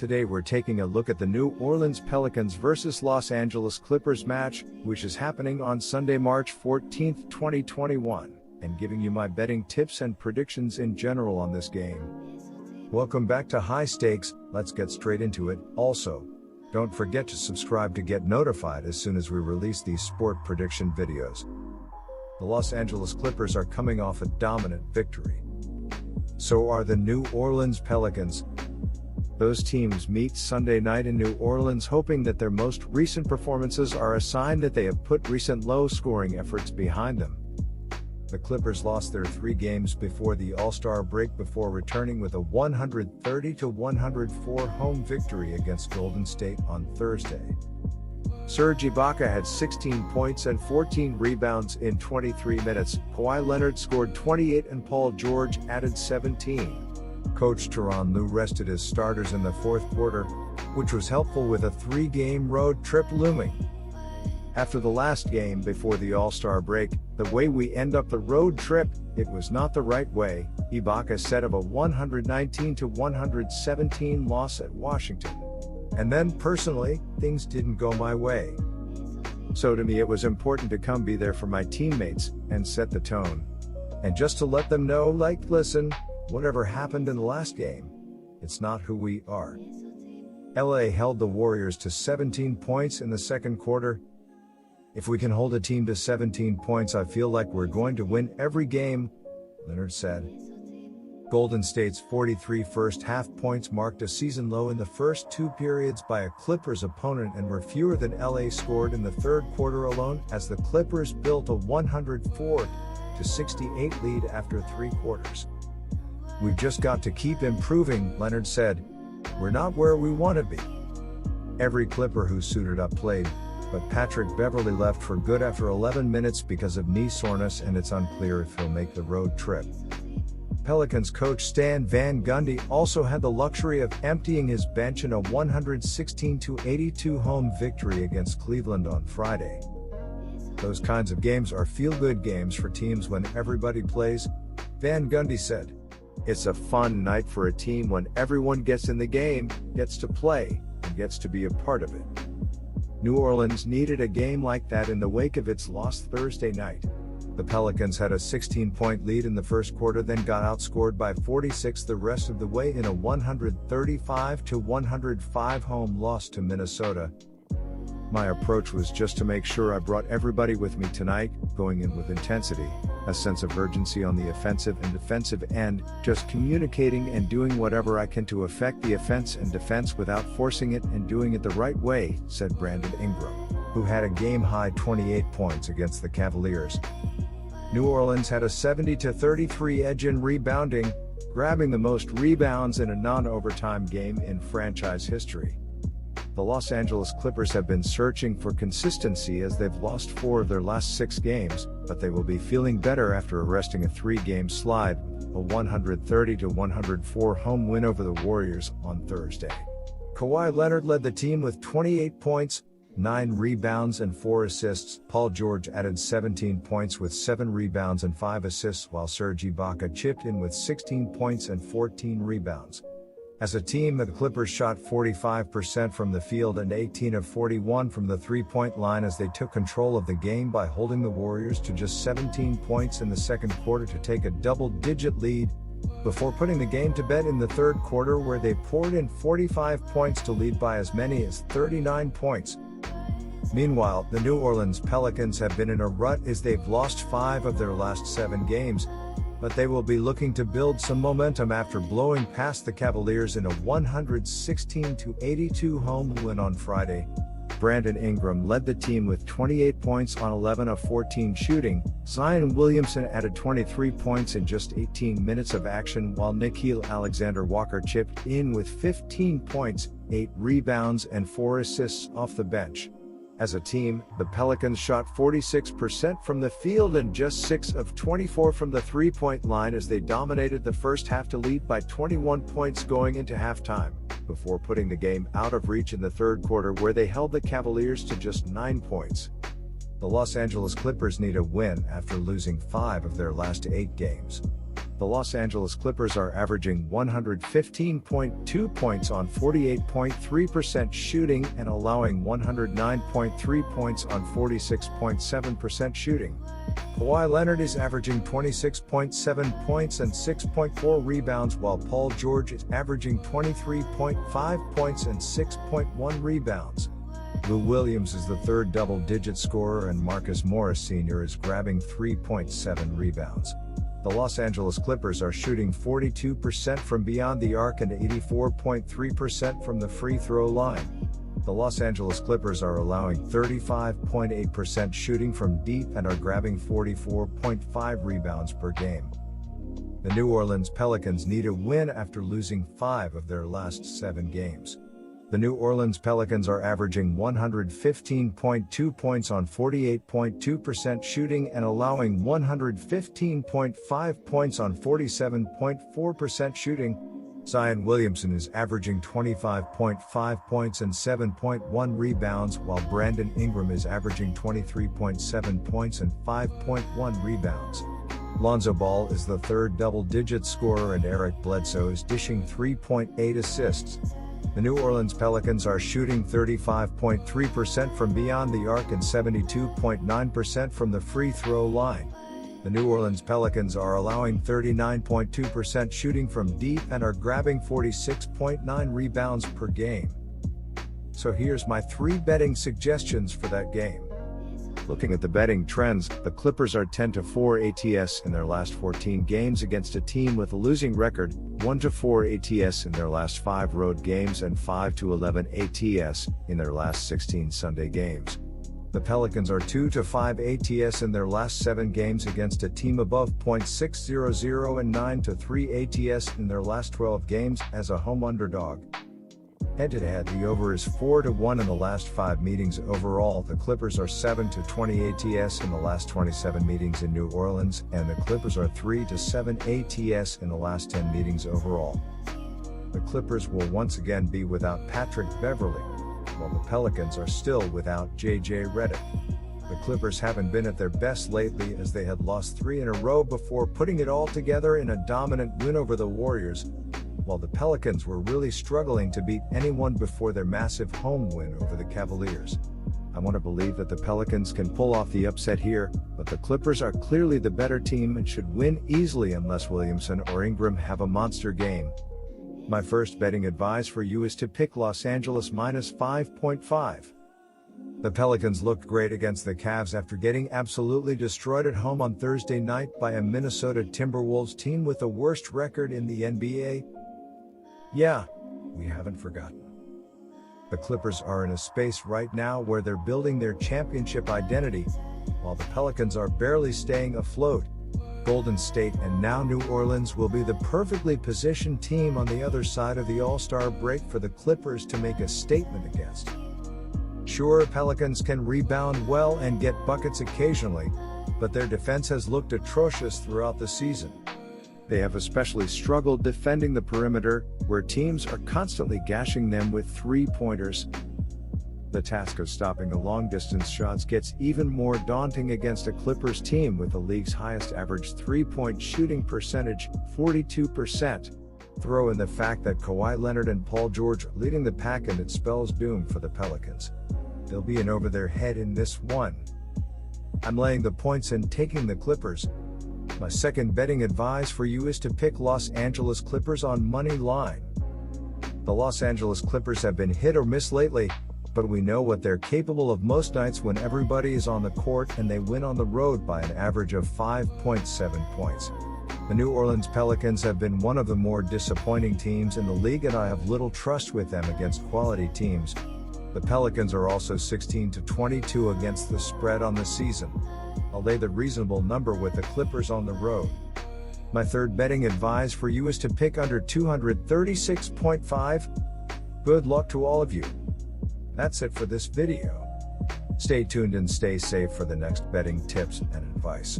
Today we're taking a look at the New Orleans Pelicans vs Los Angeles Clippers match, which is happening on Sunday, March 14, 2021, and giving you my betting tips and predictions in general on this game. Welcome back to High Stakes. Let's get straight into it. Also, don't forget to subscribe to get notified as soon as we release these sport prediction videos. The Los Angeles Clippers are coming off a dominant victory. So are the New Orleans Pelicans. Those teams meet Sunday night in New Orleans, hoping that their most recent performances are a sign that they have put recent low-scoring efforts behind them. The Clippers lost their 3 games before the All-Star break before returning with a 130-104 home victory against Golden State on Thursday. Serge Ibaka had 16 points and 14 rebounds in 23 minutes, Kawhi Leonard scored 28 and Paul George added 17. Coach Tyronn Lue rested his starters in the fourth quarter, which was helpful with a 3-game road trip looming. After the last game before the All-Star break, the way we end up the road trip, it was not the right way, Ibaka said of a 119-117 loss at Washington. And then personally, things didn't go my way. So to me it was important to come be there for my teammates, and set the tone. And just to let them know, listen, whatever happened in the last game, it's not who we are. LA held the Warriors to 17 points in the second quarter. If we can hold a team to 17 points, I feel like we're going to win every game, Leonard said. Golden State's 43 first-half points marked a season low in the first 2 periods by a Clippers opponent and were fewer than LA scored in the third quarter alone, as the Clippers built a 104-68 lead after 3 quarters. We've just got to keep improving, Leonard said. We're not where we want to be. Every Clipper who suited up played, but Patrick Beverley left for good after 11 minutes because of knee soreness, and it's unclear if he'll make the road trip. Pelicans coach Stan Van Gundy also had the luxury of emptying his bench in a 116-82 home victory against Cleveland on Friday. Those kinds of games are feel-good games for teams when everybody plays, Van Gundy said. It's a fun night for a team when everyone gets in the game, gets to play, and gets to be a part of it. New Orleans needed a game like that in the wake of its loss Thursday night. The Pelicans had a 16-point lead in the first quarter, then got outscored by 46 the rest of the way in a 135-105 home loss to Minnesota. My approach was just to make sure I brought everybody with me tonight, going in with intensity, a sense of urgency on the offensive and defensive end, just communicating and doing whatever I can to affect the offense and defense without forcing it and doing it the right way, said Brandon Ingram, who had a game-high 28 points against the Cavaliers. New Orleans had a 70-33 edge in rebounding, grabbing the most rebounds in a non-overtime game in franchise history. The Los Angeles Clippers have been searching for consistency as they've lost 4 of their last 6 games, but they will be feeling better after arresting a 3-game slide, a 130-104 home win over the Warriors on Thursday. Kawhi Leonard led the team with 28 points, 9 rebounds and 4 assists. Paul George added 17 points with 7 rebounds and 5 assists, while Serge Ibaka chipped in with 16 points and 14 rebounds. As a team, the Clippers shot 45% from the field and 18 of 41 from the 3-point line as they took control of the game by holding the Warriors to just 17 points in the second quarter to take a double-digit lead, before putting the game to bed in the third quarter, where they poured in 45 points to lead by as many as 39 points. Meanwhile, the New Orleans Pelicans have been in a rut as they've lost 5 of their last 7 games, but they will be looking to build some momentum after blowing past the Cavaliers in a 116-82 home win on Friday. Brandon Ingram led the team with 28 points on 11 of 14 shooting. Zion Williamson added 23 points in just 18 minutes of action, while Nickeil Alexander-Walker chipped in with 15 points, 8 rebounds and 4 assists off the bench. As a team, the Pelicans shot 46% from the field and just 6 of 24 from the 3-point line as they dominated the first half to lead by 21 points going into halftime, before putting the game out of reach in the third quarter, where they held the Cavaliers to just 9 points. The Los Angeles Clippers need a win after losing 5 of their last 8 games. The The Los Angeles Clippers are averaging 115.2 points on 48.3% shooting and allowing 109.3 points on 46.7% shooting. Kawhi Leonard is averaging 26.7 points and 6.4 rebounds, while Paul George is averaging 23.5 points and 6.1 rebounds. Lou Williams is the third double-digit scorer, and Marcus Morris Sr. is grabbing 3.7 rebounds. The Los Angeles Clippers are shooting 42% from beyond the arc and 84.3% from the free throw line. The Los Angeles Clippers are allowing 35.8% shooting from deep and are grabbing 44.5 rebounds per game. The New Orleans Pelicans need a win after losing 5 of their last 7 games. The New Orleans Pelicans are averaging 115.2 points on 48.2% shooting and allowing 115.5 points on 47.4% shooting. Zion Williamson is averaging 25.5 points and 7.1 rebounds, while Brandon Ingram is averaging 23.7 points and 5.1 rebounds. Lonzo Ball is the third double-digit scorer, and Eric Bledsoe is dishing 3.8 assists. The New Orleans Pelicans are shooting 35.3% from beyond the arc and 72.9% from the free throw line. The New Orleans Pelicans are allowing 39.2% shooting from deep and are grabbing 46.9 rebounds per game. So here's my 3 betting suggestions for that game. Looking at the betting trends, the Clippers are 10-4 ATS in their last 14 games against a team with a losing record, 1-4 ATS in their last 5 road games, and 5-11 ATS in their last 16 Sunday games. The Pelicans are 2-5 ATS in their last 7 games against a team above .600 and 9-3 ATS in their last 12 games as a home underdog. Head-to-head, the over is 4-1 in the last 5 meetings overall. The Clippers are 7-20 ATS in the last 27 meetings in New Orleans, and the Clippers are 3-7 ATS in the last 10 meetings overall. The Clippers will once again be without Patrick Beverley, while the Pelicans are still without JJ Redick. The Clippers haven't been at their best lately, as they had lost 3 in a row before putting it all together in a dominant win over the Warriors, while the Pelicans were really struggling to beat anyone before their massive home win over the Cavaliers. I want to believe that the Pelicans can pull off the upset here, but the Clippers are clearly the better team and should win easily unless Williamson or Ingram have a monster game. My first betting advice for you is to pick Los Angeles -5.5. The Pelicans looked great against the Cavs after getting absolutely destroyed at home on Thursday night by a Minnesota Timberwolves team with the worst record in the NBA. Yeah, we haven't forgotten. The Clippers are in a space right now where they're building their championship identity, while the Pelicans are barely staying afloat. Golden State and now New Orleans will be the perfectly positioned team on the other side of the All-Star break for the Clippers to make a statement against. Sure, Pelicans can rebound well and get buckets occasionally, but their defense has looked atrocious throughout the season. They have especially struggled defending the perimeter, where teams are constantly gashing them with 3-pointers. The task of stopping the long-distance shots gets even more daunting against a Clippers team with the league's highest average 3-point shooting percentage, 42%. Throw in the fact that Kawhi Leonard and Paul George are leading the pack, and it spells doom for the Pelicans. They'll be in over their head in this one. I'm laying the points and taking the Clippers. My second betting advice for you is to pick Los Angeles Clippers on money line. The Los Angeles Clippers have been hit or miss lately, but we know what they're capable of most nights when everybody is on the court and they win on the road by an average of 5.7 points. The New Orleans Pelicans have been one of the more disappointing teams in the league, and I have little trust with them against quality teams. The Pelicans are also 16-22 against the spread on the season. I'll lay the reasonable number with the Clippers on the road. My third betting advice for you is to pick under 236.5. Good luck to all of you. That's it for this video. Stay tuned and stay safe for the next betting tips and advice.